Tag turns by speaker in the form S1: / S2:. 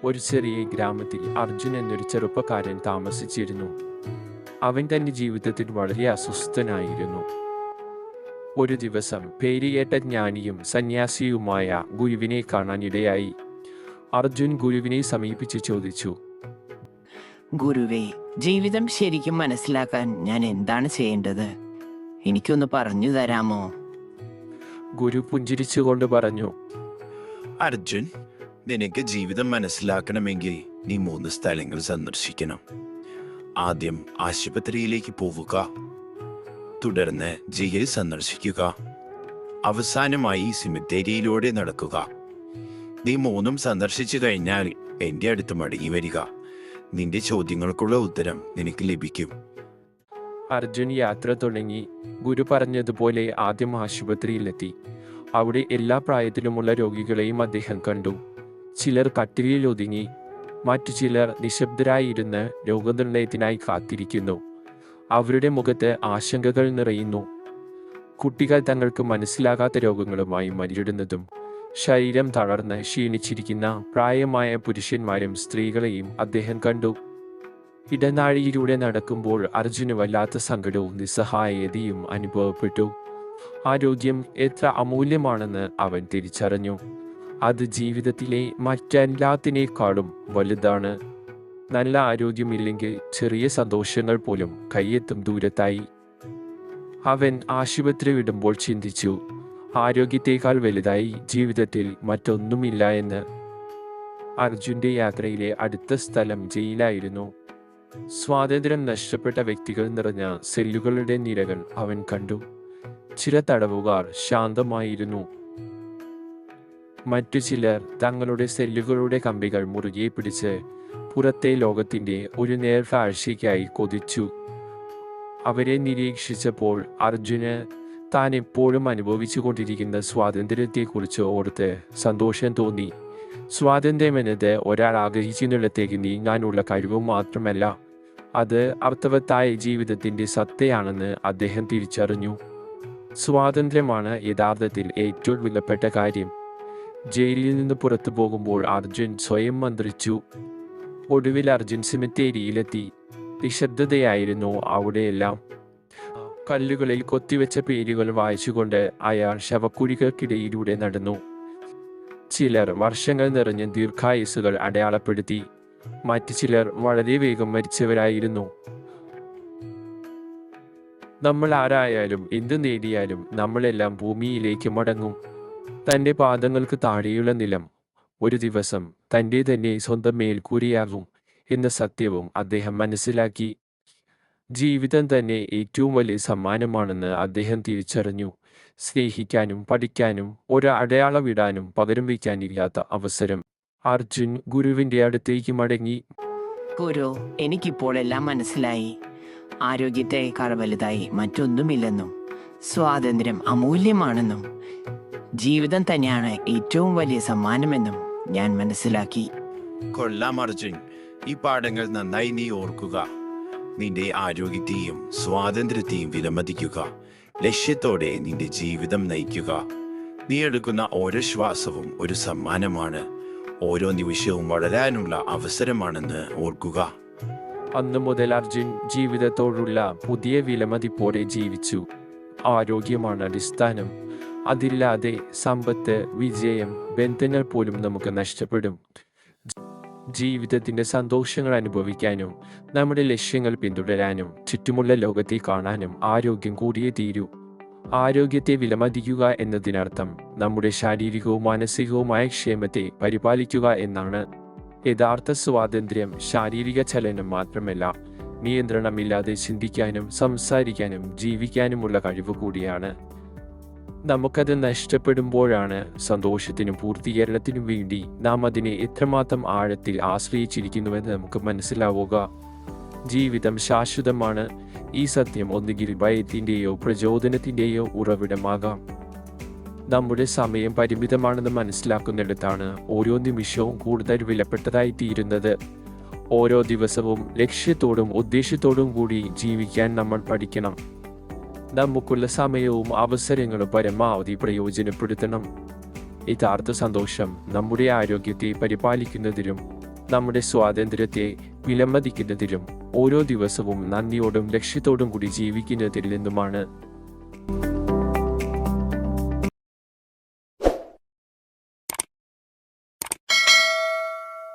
S1: ഒരു ചെറിയ ഗ്രാമത്തിൽ അർജുൻ എന്നൊരു ചെറുപ്പക്കാരൻ താമസിച്ചിരുന്നു. അവൻ തന്റെ ജീവിതത്തിൽ വളരെ അസ്വസ്ഥനായിരുന്നു. ഒരു ദിവസം പേരുകേട്ട ജ്ഞാനിയും സന്യാസിയുമായ ഗുരുവിനെ കാണാനിടയായി. അർജുൻ ഗുരുവിനെ സമീപിച്ച് ചോദിച്ചു,
S2: ഗുരുവേ, ജീവിതം ശരിക്കും മനസ്സിലാക്കാൻ ഞാൻ എന്താണ് ചെയ്യേണ്ടത്? എനിക്കൊന്ന് പറഞ്ഞു തരാമോ?
S1: ഗുരു പുഞ്ചിരിച്ചുകൊണ്ട് പറഞ്ഞു,
S3: അർജുൻ, നിനക്ക് ജീവിതം മനസ്സിലാക്കണമെങ്കിൽ നീ 3 സ്ഥലങ്ങൾ സന്ദർശിക്കണം. ആദ്യം ആശുപത്രിയിലേക്ക് പോവുക, തുടർന്ന് ജയിൽ സന്ദർശിക്കുക, അവസാനമായി സിമിത്തേരിയിലൂടെ നടക്കുക. നീ 3 സന്ദർശിച്ചു കഴിഞ്ഞാൽ എൻ്റെ അടുത്ത് മടങ്ങി വരിക. നിന്റെ ചോദ്യങ്ങൾക്കുള്ള ഉത്തരം നിനക്ക് ലഭിക്കും.
S1: അർജുൻ യാത്ര തുടങ്ങി. ഗുരു പറഞ്ഞതുപോലെ ആദ്യം ആശുപത്രിയിലെത്തി. അവിടെ എല്ലാ പ്രായത്തിലുമുള്ള രോഗികളെയും അദ്ദേഹം കണ്ടു. ചിലർ കട്ടിലിൽ ഒതുങ്ങി, മറ്റു ചിലർ നിശബ്ദരായിരുന്ന് രോഗനിർണയത്തിനായി കാത്തിരിക്കുന്നു. അവരുടെ മുഖത്ത് ആശങ്കകൾ നിറയുന്നു. കുട്ടികൾ തങ്ങൾക്ക് മനസ്സിലാകാത്ത രോഗങ്ങളുമായി മരിടുന്നതും, ശരീരം തളർന്ന് ക്ഷീണിച്ചിരിക്കുന്ന പ്രായമായ പുരുഷന്മാരും സ്ത്രീകളെയും അദ്ദേഹം കണ്ടു. ഇടനാഴിയിലൂടെ നടക്കുമ്പോൾ അർജുന് വല്ലാത്ത സങ്കടവും നിസ്സഹായതയും അനുഭവപ്പെട്ടു. ആരോഗ്യം എത്ര അമൂല്യമാണെന്ന് അവൻ തിരിച്ചറിഞ്ഞു. അത് ജീവിതത്തിലെ മറ്റെല്ലാത്തിനേക്കാളും വലുതാണ്. നല്ല ആരോഗ്യമില്ലെങ്കിൽ ചെറിയ സന്തോഷങ്ങൾ പോലും കയ്യെത്തും ദൂരത്തായി. അവൻ ആശുപത്രി വിടുമ്പോൾ ചിന്തിച്ചു, ആരോഗ്യത്തേക്കാൾ വലുതായി ജീവിതത്തിൽ മറ്റൊന്നുമില്ല എന്ന്. അർജുന്റെ യാത്രയിലെ അടുത്ത സ്ഥലം ജയിലായിരുന്നു. സ്വാതന്ത്ര്യം നഷ്ടപ്പെട്ട വ്യക്തികൾ നിറഞ്ഞ സെല്ലുകളുടെ നിരകൾ അവൻ കണ്ടു. ചില തടവുകാർ ശാന്തമായിരുന്നു. മറ്റു ചിലർ തങ്ങളുടെ സെല്ലുകളുടെ കമ്പികൾ മുറുകെ പിടിച്ച് പുറത്തെ ലോകത്തിന്റെ ഒരു നേർക്കാഴ്ചയ്ക്കായി കൊതിച്ചു. അവരെ നിരീക്ഷിച്ചപ്പോൾ അർജുന് താൻ എപ്പോഴും അനുഭവിച്ചു കൊണ്ടിരിക്കുന്ന സ്വാതന്ത്ര്യത്തെക്കുറിച്ച് ഓർത്ത് സന്തോഷം തോന്നി. സ്വാതന്ത്ര്യം എന്നത് ഒരാൾ ആഗ്രഹിക്കുന്നിടത്തേക്ക് നീങ്ങാനുള്ള കഴിവ് മാത്രമല്ല, അത് അർത്ഥവത്തായ ജീവിതത്തിന്റെ സത്തയാണെന്ന് അദ്ദേഹം തിരിച്ചറിഞ്ഞു. സ്വാതന്ത്ര്യമാണ് യഥാർത്ഥത്തിൽ ഏറ്റവും വിലപ്പെട്ട കാര്യം. ജയിലിൽ നിന്ന് പുറത്തു പോകുമ്പോൾ അർജുൻ സ്വയം മന്ത്രിച്ചു. ഒടുവിൽ അർജുൻ സിമിത്തേരിയിലെത്തി. നിശബ്ദതയായിരുന്നു അവിടെയെല്ലാം. കല്ലുകളിൽ കൊത്തിവെച്ച പേരുകൾ വായിച്ചുകൊണ്ട് അയാൾ ശവക്കുഴികൾക്കിടയിലൂടെ നടന്നു. ചിലർ വർഷങ്ങൾ നിറഞ്ഞ ദീർഘായുസ്സുകൾ അടയാളപ്പെടുത്തി, മറ്റു ചിലർ വളരെ വേഗം മരിച്ചവരായിരുന്നു. നമ്മൾ ആരായാലും എന്തു നേടിയാലും നമ്മളെല്ലാം ഭൂമിയിലേക്ക് മടങ്ങും. തൻ്റെ പാദങ്ങൾക്ക് താഴെയുള്ള നിലം ഒരു ദിവസം തൻ്റെ തന്നെ സ്വന്തം മേൽക്കൂരയാകും എന്ന സത്യവും അദ്ദേഹം മനസ്സിലാക്കി. ജീവിതം തന്നെ ഏറ്റവും വലിയ സമ്മാനമാണെന്ന് അദ്ദേഹം തിരിച്ചറിഞ്ഞു. സ്നേഹിക്കാനും പഠിക്കാനും ഒരു അടയാളമിടാനും പകരം വയ്ക്കാനില്ലാത്ത അവസരം. അർജുൻ ഗുരുവിൻ്റെ അടുത്തേക്ക് മടങ്ങി.
S2: ഗുരു, എനിക്കിപ്പോൾ എല്ലാം മനസ്സിലായി. ആരോഗ്യത്തെക്കാൾ വലുതായി മറ്റൊന്നുമില്ലെന്നും സ്വാതന്ത്ര്യം അമൂല്യമാണെന്നും ജീവിതം തന്നെയാണ് ഏറ്റവും വലിയ സമ്മാനമെന്നും ഞാൻ മനസ്സിലാക്കി.
S3: കൊള്ളാം അർജുൻ, ഈ പാഠങ്ങൾ നന്നായി നീ ഓർക്കുക. നിന്റെ ആരോഗ്യത്തെയും സ്വാതന്ത്ര്യത്തെയും വിലമതിക്കുക. ലക്ഷ്യത്തോടെ നിന്റെ ജീവിതം നയിക്കുക. നീ എടുക്കുന്ന ഓരോ ശ്വാസവും ഒരു സമ്മാനമാണ്. ഓരോ നിമിഷവും വളരാനുള്ള അവസരമാണെന്ന് ഓർക്കുക.
S1: അന്നു മുതൽ അർജുൻ ജീവിതത്തോടുള്ള പുതിയ വിലമതിപ്പോടെ ജീവിച്ചു. ആരോഗ്യമാണ് അടിസ്ഥാനം. അതില്ലാതെ സമ്പത്ത്, വിജയം, ബന്ധങ്ങൾ പോലും നമുക്ക് നഷ്ടപ്പെടും. ജീവിതത്തിന്റെ സന്തോഷങ്ങൾ അനുഭവിക്കാനും നമ്മുടെ ലക്ഷ്യങ്ങൾ പിന്തുടരാനും ചുറ്റുമുള്ള ലോകത്തെ കാണാനും ആരോഗ്യം കൂടിയേ തീരൂ. ആരോഗ്യത്തെ വിലമതിക്കുക എന്നതിനർത്ഥം നമ്മുടെ ശാരീരികവും മാനസികവുമായ ക്ഷേമത്തെ പരിപാലിക്കുക എന്നാണ്. യഥാർത്ഥ സ്വാതന്ത്ര്യം ശാരീരിക ചലനം മാത്രമല്ല, നിയന്ത്രണമില്ലാതെ ചിന്തിക്കാനും സംസാരിക്കാനും ജീവിക്കാനുമുള്ള കഴിവ് കൂടിയാണ്. നമുക്കത് നഷ്ടപ്പെടുമ്പോഴാണ് സന്തോഷത്തിനും പൂർത്തീകരണത്തിനും വേണ്ടി നാം അതിനെ എത്രമാത്രം ആഴത്തിൽ ആശ്രയിച്ചിരിക്കുന്നുവെന്ന് നമുക്ക് മനസ്സിലാവുക. ജീവിതം ശാശ്വതമാണ്. ഈ സത്യം ഒന്നുകിൽ ഭയത്തിൻ്റെയോ പ്രചോദനത്തിൻ്റെയോ ഉറവിടമാകാം. നമ്മുടെ സമയം പരിമിതമാണെന്ന് മനസ്സിലാക്കുന്നിടത്താണ് ഓരോ നിമിഷവും കൂടുതൽ വിലപ്പെട്ടതായി തീരുന്നത്. ഓരോ ദിവസവും ലക്ഷ്യത്തോടും ഉദ്ദേശ്യത്തോടും കൂടി ജീവിക്കാൻ നമ്മൾ പഠിക്കണം. നമുക്കുള്ള സമയവും അവസരങ്ങളും പരമാവധി പ്രയോജനപ്പെടുത്തണം. യഥാർത്ഥ സന്തോഷം നമ്മുടെ ആരോഗ്യത്തെ പരിപാലിക്കുന്നതിലും നമ്മുടെ സ്വാതന്ത്ര്യത്തെ വിലമതിക്കുന്നതിലും ഓരോ ദിവസവും നന്ദിയോടും ലക്ഷ്യത്തോടും കൂടി ജീവിക്കുന്നതിൽ നിന്നുമാണ്.